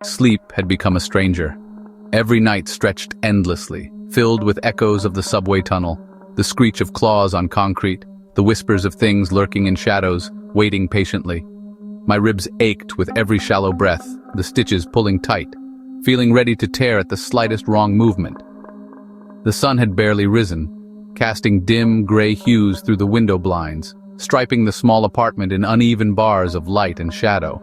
Sleep had become a stranger. Every night stretched endlessly, filled with echoes of the subway tunnel, the screech of claws on concrete, the whispers of things lurking in shadows, waiting patiently. My ribs ached with every shallow breath, the stitches pulling tight, feeling ready to tear at the slightest wrong movement. The sun had barely risen, casting dim gray hues through the window blinds, striping the small apartment in uneven bars of light and shadow.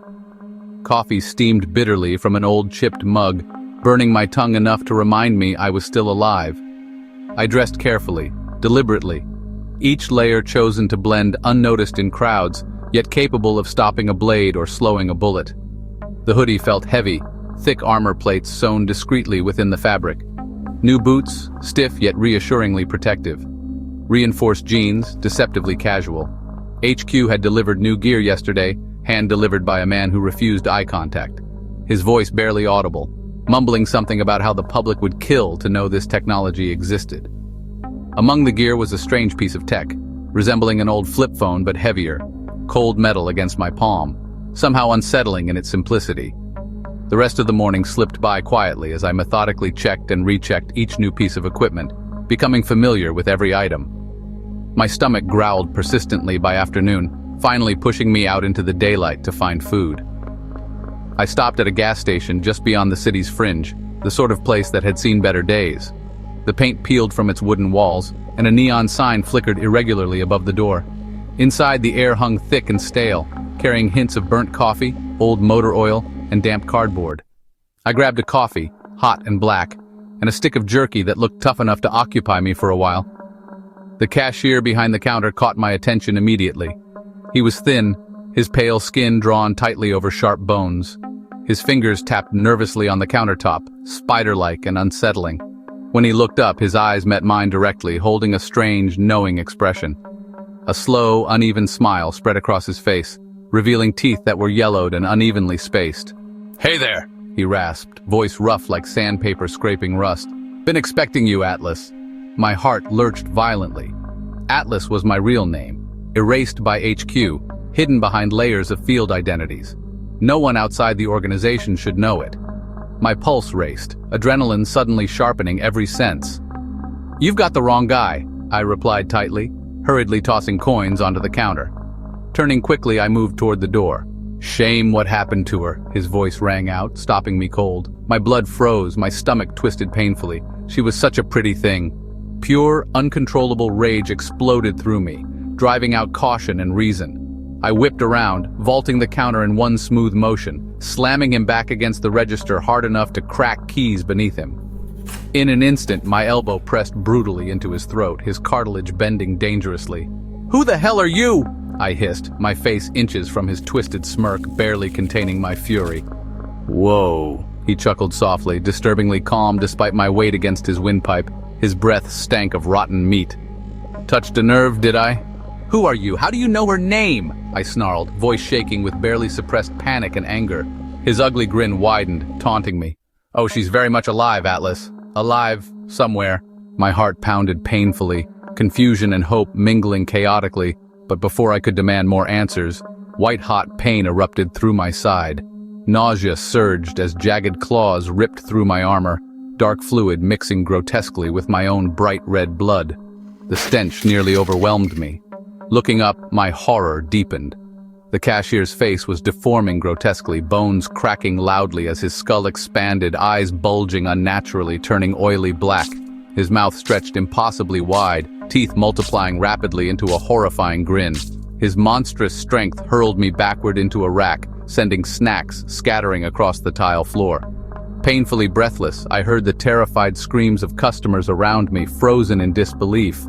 Coffee steamed bitterly from an old chipped mug, burning my tongue enough to remind me I was still alive. I dressed carefully, deliberately, each layer chosen to blend unnoticed in crowds, yet capable of stopping a blade or slowing a bullet. The hoodie felt heavy, thick armor plates sewn discreetly within the fabric. New boots, stiff yet reassuringly protective. Reinforced jeans, deceptively casual. HQ had delivered new gear yesterday, hand-delivered by a man who refused eye contact. His voice barely audible, mumbling something about how the public would kill to know this technology existed. Among the gear was a strange piece of tech, resembling an old flip phone but heavier, cold metal against my palm, somehow unsettling in its simplicity. The rest of the morning slipped by quietly as I methodically checked and rechecked each new piece of equipment, becoming familiar with every item. My stomach growled persistently by afternoon, finally pushing me out into the daylight to find food. I stopped at a gas station just beyond the city's fringe, the sort of place that had seen better days. The paint peeled from its wooden walls, and a neon sign flickered irregularly above the door. Inside, the air hung thick and stale, carrying hints of burnt coffee, old motor oil, and damp cardboard. I grabbed a coffee, hot and black, and a stick of jerky that looked tough enough to occupy me for a while. The cashier behind the counter caught my attention immediately. He was thin, his pale skin drawn tightly over sharp bones. His fingers tapped nervously on the countertop, spider-like and unsettling. When he looked up, his eyes met mine directly, holding a strange, knowing expression. A slow, uneven smile spread across his face, revealing teeth that were yellowed and unevenly spaced. "Hey there," he rasped, voice rough like sandpaper scraping rust. "Been expecting you, Atlas." My heart lurched violently. Atlas was my real name, erased by HQ, hidden behind layers of field identities. No one outside the organization should know it. My pulse raced, adrenaline suddenly sharpening every sense. "You've got the wrong guy," I replied tightly, hurriedly tossing coins onto the counter. Turning quickly, I moved toward the door. "Shame what happened to her," his voice rang out, stopping me cold. My blood froze, my stomach twisted painfully. She was such a pretty thing. Pure, uncontrollable rage exploded through me, driving out caution and reason. I whipped around, vaulting the counter in one smooth motion, slamming him back against the register hard enough to crack keys beneath him. In an instant, my elbow pressed brutally into his throat, his cartilage bending dangerously. "Who the hell are you?" I hissed, my face inches from his twisted smirk, barely containing my fury. "Whoa," he chuckled softly, disturbingly calm despite my weight against his windpipe. His breath stank of rotten meat. "Touched a nerve, did I?" "Who are you? How do you know her name?" I snarled, voice shaking with barely suppressed panic and anger. His ugly grin widened, taunting me. "Oh, she's very much alive, Atlas. Alive, somewhere." My heart pounded painfully, confusion and hope mingling chaotically, but before I could demand more answers, white-hot pain erupted through my side. Nausea surged as jagged claws ripped through my armor, dark fluid mixing grotesquely with my own bright red blood. The stench nearly overwhelmed me. Looking up, my horror deepened. The cashier's face was deforming grotesquely, bones cracking loudly as his skull expanded, eyes bulging unnaturally, turning oily black. His mouth stretched impossibly wide, teeth multiplying rapidly into a horrifying grin. His monstrous strength hurled me backward into a rack, sending snacks scattering across the tile floor. Painfully breathless, I heard the terrified screams of customers around me, frozen in disbelief.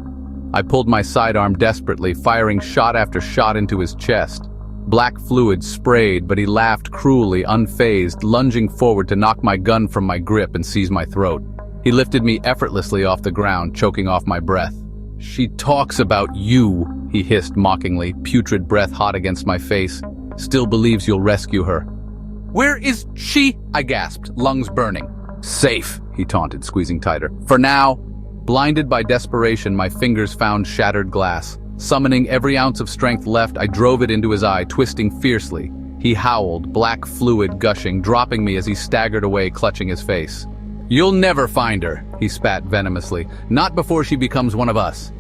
I pulled my sidearm desperately, firing shot after shot into his chest. Black fluid sprayed, but he laughed cruelly, unfazed, lunging forward to knock my gun from my grip and seize my throat. He lifted me effortlessly off the ground, choking off my breath. "She talks about you," he hissed mockingly, putrid breath hot against my face. "Still believes you'll rescue her." "Where is she?" I gasped, lungs burning. "Safe," he taunted, squeezing tighter. "For now." Blinded by desperation, my fingers found shattered glass. Summoning every ounce of strength left, I drove it into his eye, twisting fiercely. He howled, black fluid gushing, dropping me as he staggered away, clutching his face. "You'll never find her," he spat venomously. "Not before she becomes one of us."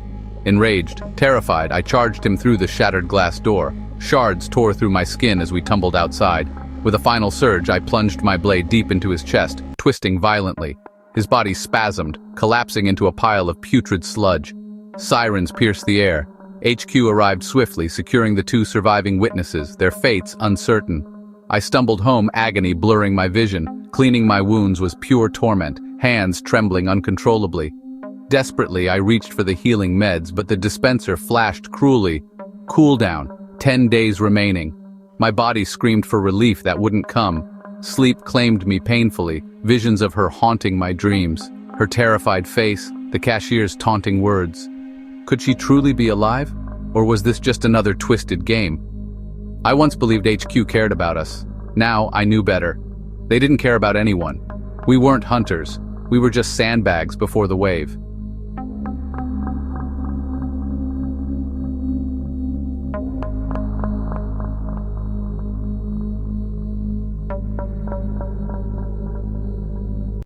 Enraged, terrified, I charged him through the shattered glass door. Shards tore through my skin as we tumbled outside. With a final surge, I plunged my blade deep into his chest, twisting violently. His body spasmed, collapsing into a pile of putrid sludge. Sirens pierced the air. HQ arrived swiftly, securing the 2 surviving witnesses, their fates uncertain. I stumbled home, agony blurring my vision. Cleaning my wounds was pure torment, hands trembling uncontrollably. Desperately, I reached for the healing meds, but the dispenser flashed cruelly. Cooldown, 10 days remaining. My body screamed for relief that wouldn't come. Sleep claimed me painfully, visions of her haunting my dreams. Her terrified face, the cashier's taunting words. Could she truly be alive? Or was this just another twisted game? I once believed HQ cared about us. Now I knew better. They didn't care about anyone. We weren't hunters. We were just sandbags before the wave.